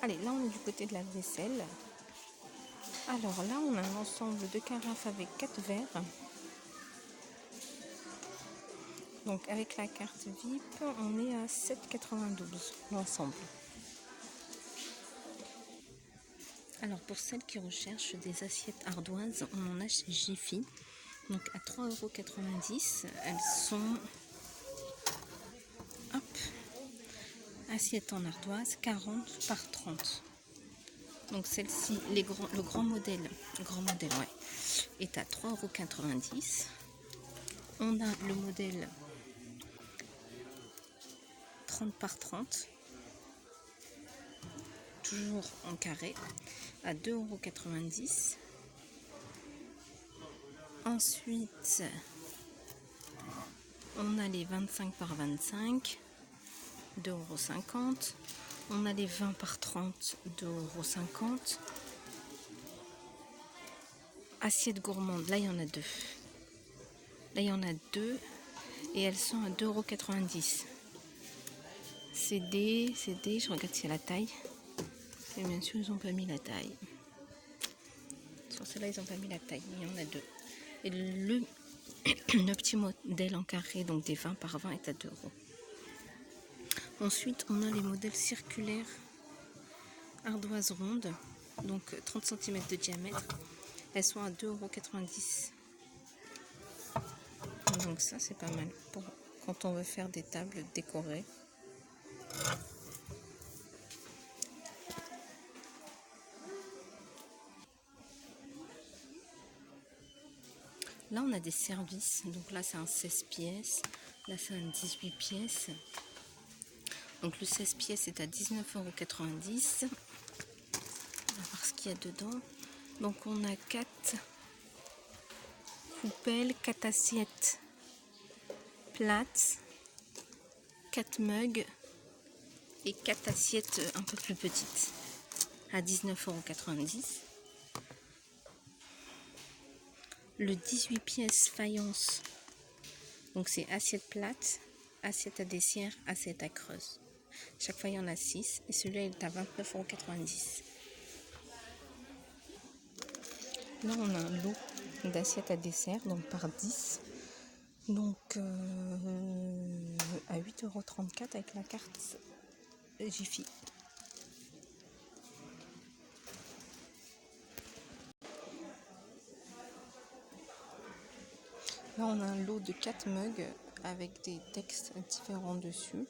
Allez, là on est du côté de la vaisselle. Alors là on a un ensemble de carafes avec 4 verres. Donc avec la carte VIP, on est à 7,92 l'ensemble. Alors pour celles qui recherchent des assiettes ardoises, on en a chez Jiffy. Donc à 3,90 €, elles sont assiettes en ardoise 40 par 30. Donc celle-ci, le grand modèle ouais, est à 3,90 €. On a le modèle 30 par 30, toujours en carré, à 2,90 €. Ensuite, on a les 25 par 25, 2,50 €. On a les 20 par 30, 2,50 €. Assiette gourmande, là il y en a deux. Là il y en a deux et elles sont à 2,90 €. CD, je regarde si y a la taille. Et bien sûr, ils n'ont pas mis la taille. Sur celle-là, ils n'ont pas mis la taille, mais il y en a deux. Et le petit modèle en carré, donc des 20 par 20, est à 2 €. Ensuite, on a les modèles circulaires ardoises rondes, donc 30 cm de diamètre. Elles sont à 2,90 €. Donc ça, c'est pas mal pour quand on veut faire des tables décorées. Là, on a des services. Donc là, c'est un 16 pièces. Là, c'est un 18 pièces. Donc le 16 pièces est à 19,90 €. On va voir ce qu'il y a dedans. Donc on a 4 coupelles, 4 assiettes plates, 4 mugs et 4 assiettes un peu plus petites à 19,90 €. Le 18 pièces faïence, donc c'est assiette plate, assiette à dessert, assiette à creuse. Chaque fois il y en a 6 et celui-là est à 29,90 €. Là on a un lot d'assiettes à dessert, donc par 10, donc à 8,34 € avec la carte Jiffy. Là on a un lot de 4 mugs avec des textes différents dessus.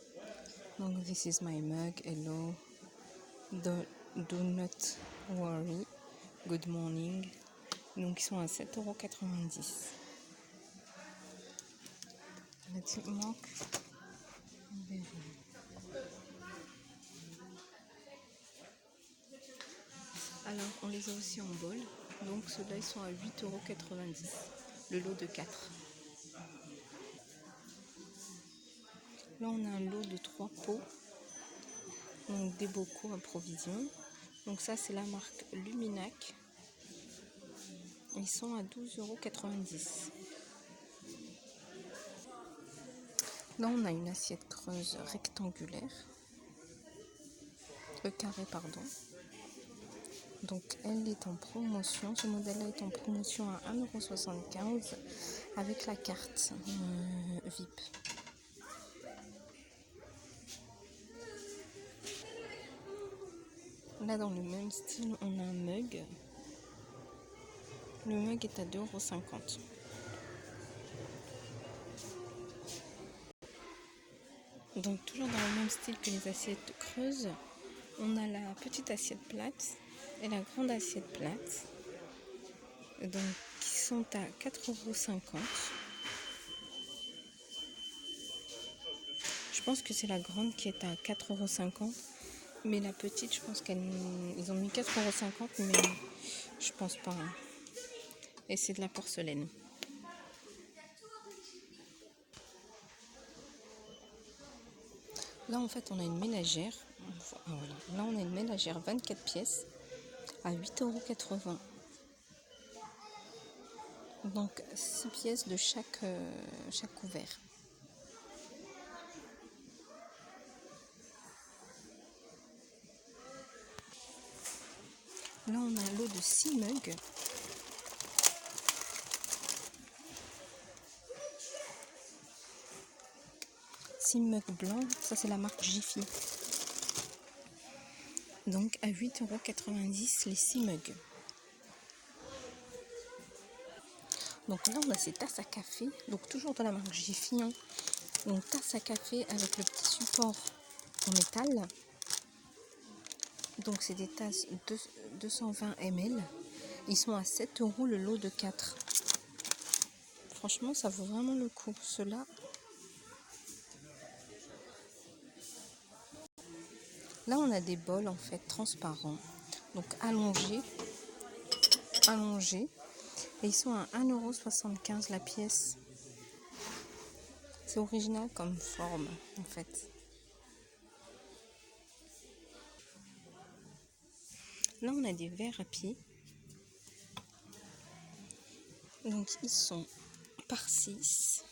Donc this is my mug, hello, do not worry, good morning. Donc ils sont à 7,90 €. Là il manque. Alors on les a aussi en bol. Donc ceux-là ils sont à 8,90 €. Le lot de 4. Là on a un lot de 3 pots. Donc des bocaux à provision. Donc ça c'est la marque Luminac. Ils sont à 12,90 €. Là on a une assiette creuse rectangulaire. Carré pardon. Donc elle est en promotion. Ce modèle-là est en promotion à 1,75 € avec la carte VIP. Là dans le même style on a un mug. Le mug est à 2,50 €. Donc toujours dans le même style que les assiettes creuses, on a la petite assiette plate et la grande assiette plate, donc qui sont à 4,50 €. Je pense que c'est la grande qui est à 4,50 €, mais la petite, je pense qu'ils ont mis 4,50 €, mais je pense pas. Et c'est de la porcelaine. Là en fait on a une ménagère. Voilà. Là on a une ménagère 24 pièces à 8,80 €. Donc 6 pièces de chaque couvert. Là, on a un lot de 6 mugs. Mugs blancs, ça c'est la marque Jiffy. Donc à 8,90 € les 6 mugs. Donc là on a ces tasses à café, donc toujours de la marque Jiffy. Hein. Donc tasse à café avec le petit support en métal. Donc c'est des tasses de 220 ml. Ils sont à 7 € le lot de 4. Franchement ça vaut vraiment le coup. Ceux-là. Là on a des bols en fait transparents. Donc allongés. Et ils sont à 1,75 € la pièce. C'est original comme forme en fait. Là on a des verres à pied. Donc ils sont par 6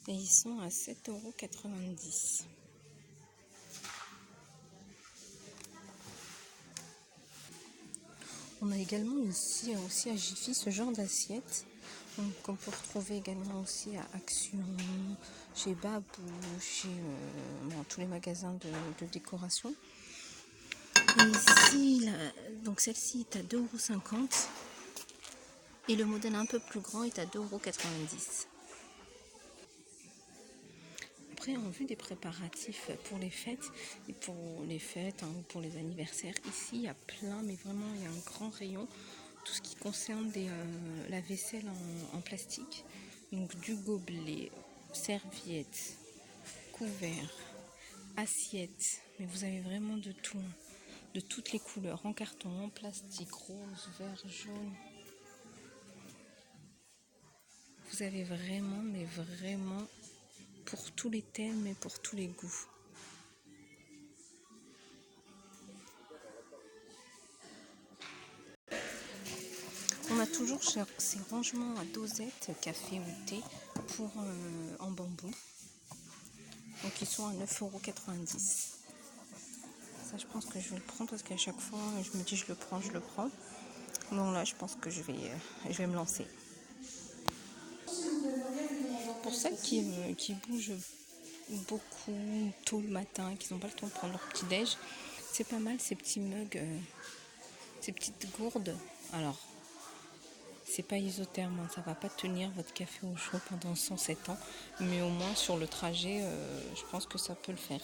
et ils sont à 7,90 €. On a également ici aussi à Jiffy ce genre d'assiette qu'on peut retrouver également aussi à Action, chez Babou, chez tous les magasins de décoration. Et ici, là, donc celle-ci est à 2,50 € et le modèle un peu plus grand est à 2,90 €. Après, en vue des préparatifs pour les fêtes, et pour les fêtes ou pour les anniversaires, ici il y a plein, mais vraiment il y a un grand rayon, tout ce qui concerne la vaisselle en plastique, donc du gobelet, serviettes, couverts, assiettes, mais vous avez vraiment de tout, de toutes les couleurs, en carton, en plastique, rose, vert, jaune. Vous avez vraiment, mais vraiment, pour tous les thèmes et pour tous les goûts. On a toujours ces rangements à dosettes, café ou thé, en bambou. Donc ils sont à 9,90 €. Ça, je pense que je vais le prendre parce qu'à chaque fois, je me dis je le prends. Donc là, je pense que je vais me lancer. Pour celles qui bougent beaucoup tôt le matin, qui n'ont pas le temps de prendre leur petit déj, c'est pas mal ces petits mugs, ces petites gourdes. Alors, c'est pas isotherme, ça va pas tenir votre café au chaud pendant 107 ans, mais au moins sur le trajet, je pense que ça peut le faire.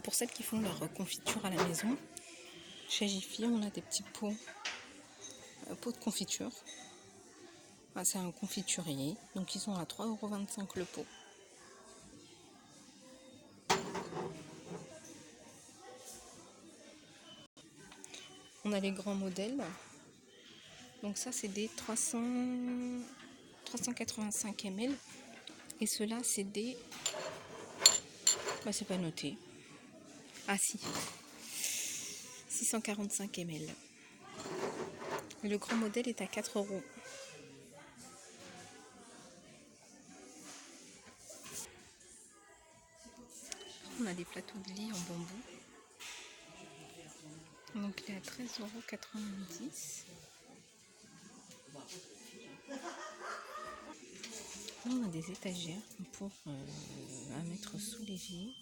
Pour celles qui font leur confiture à la maison, chez Jiffy, on a des petits pots de confiture. C'est un confiturier, donc ils sont à 3,25 € le pot. On a les grands modèles. Donc ça, c'est des 385 ml. Et ceux-là, c'est des... c'est pas noté. Ah si. 645 ml. Et le grand modèle est à 4 €. On a des plateaux de lit en bambou. Donc il est à 13,90 €. Là, on a des étagères pour à mettre sous l'évier.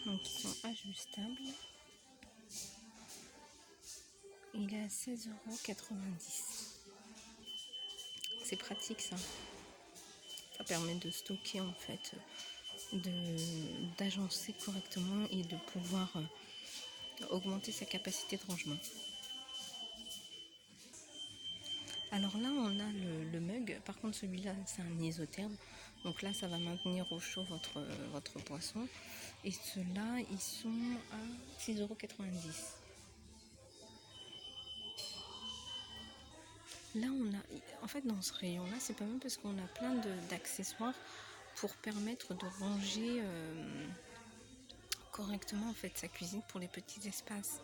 Donc ils sont ajustables. Il est à 16,90 €. C'est pratique ça. Ça permet de stocker en fait, d'agencer correctement et de pouvoir augmenter sa capacité de rangement. Alors là on a le mug, par contre celui-là c'est un isotherme, donc là ça va maintenir au chaud votre boisson, et ceux-là ils sont à 6,90 €. Là on a, en fait dans ce rayon là c'est pas mal parce qu'on a plein d'accessoires pour permettre de ranger correctement en fait sa cuisine pour les petits espaces.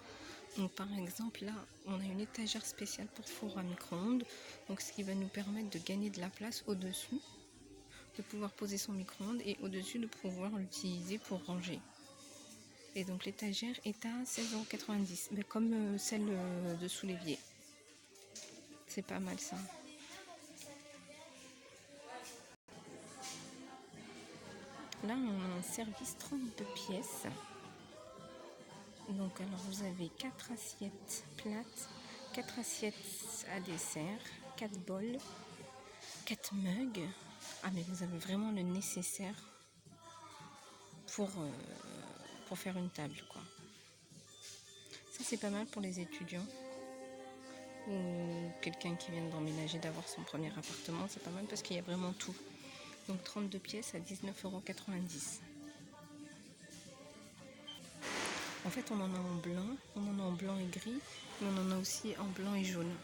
Donc par exemple là on a une étagère spéciale pour four à micro-ondes, donc ce qui va nous permettre de gagner de la place au-dessus, de pouvoir poser son micro-ondes et au-dessus de pouvoir l'utiliser pour ranger. Et donc l'étagère est à 16,90 €, mais comme celle de sous l'évier. C'est pas mal ça. Là, on a un service 32 pièces. Donc, alors vous avez 4 assiettes plates, 4 assiettes à dessert, 4 bols, 4 mugs. Ah, mais vous avez vraiment le nécessaire pour faire une table, quoi. Ça, c'est pas mal pour les étudiants ou quelqu'un qui vient d'emménager, d'avoir son premier appartement. C'est pas mal parce qu'il y a vraiment tout. Donc 32 pièces à 19,90 €. En fait, on en a en blanc et gris, mais on en a aussi en blanc et jaune.